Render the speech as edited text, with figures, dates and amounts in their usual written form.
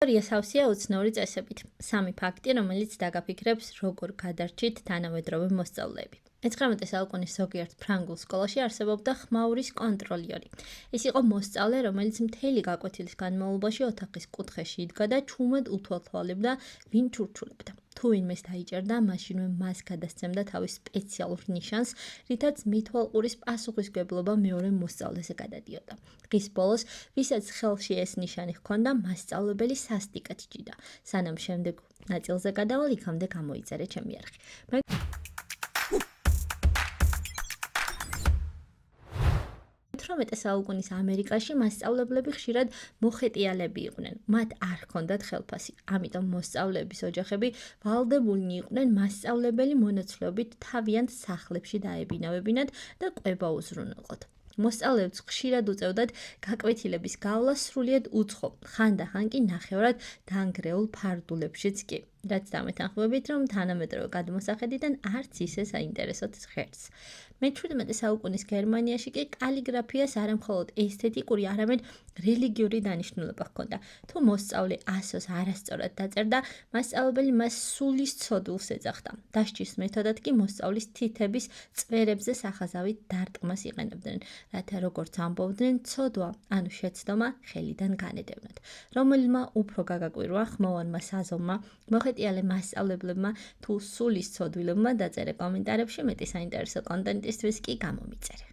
ისტორია სავსეა უცნაური წესებით. 3 ფაქტი, რომელიც დაგაფიქრებს, როგორ გადარჩით თანამედროვე მოსწავლეები. 19 საუკუნის ზოგიერთ ფრანგულ სკოლაში არსებობდა ხმაურის კონტროლიორი. ის იყო მოსწავლე, რომელიც მთელი გაკვეთილის განმავლობაში ოთახის კუთხეში იდგა და ჩუმად უთვალთვალებდა, ვინ ჩურჩულებდა. თუ ვინმეს დაიჭერდა, მაშინვე მას გადასცემდა თავის სპეციალურ ნიშანს, რითაც მithვალყურის პასუხისმგებლობა მეორე მოსწავლეზე გადადიოდა. დღის ბოლოს, ვისაც ხელში ეს ნიშანი ჰქონდა, მასწავლებელი სასტიკად ჭიდა. სანამ შემდეგ ნაწილზე გადავალ, იქამდე გამოიწერე ჩემი არხი. 18 საუკუნის ამერიკაში მასწავლებლები ხშირად მოხეტიალები იყვნენ. მათ არ ჰქონდათ ხელფასი. ამიტომ მოსწავლეების ოჯახები ვალდებულნი იყვნენ მასწავლებელი მონაცვლეობით თავიანთ სახლებში დაებინავებინათ და კვება უზრუნველყოთ. მოსწავლეებს ხშირად უწევდათ გაკვეთილების გავლა სრულიად უცხო, ხანდახან კი ნახევრად დანგრეულ ფარდულებშიც კი. რაც დამეთანხმებით, რომ თანამედროვე გადმოსახედიდან არც ისე საინტერესოდ ღერს. მე-17 საუკუნის გერმანიაში კი კალიგრაფიას არა მხოლოდ ესთეტიკური, არამედ რელიგიური დანიშნულება ჰქონდა. თუ მოსწავლე ასოს არასწორად დაწერდა, მასწავლებელი მას სულის ცოდულს ეძახდა. დასჯის მეთოდად კი მოსწავლის თითების წვერებზე სახაზავით დარტყმას იყენებდნენ, რათა როგორც ამბობდნენ, ცოდვა, ანუ შეცდომა ხელიდან განედევნათ. რომელმა უფრო გაგაკვირვა ხმოვანმა საზომმა, მოხეტიალე მასწავლებლებმა თუ სულის ცოდვილებმა დაწერე კომენტარებში, მეტი საინტერესო კონტენტისთვის კი გამომიწერე.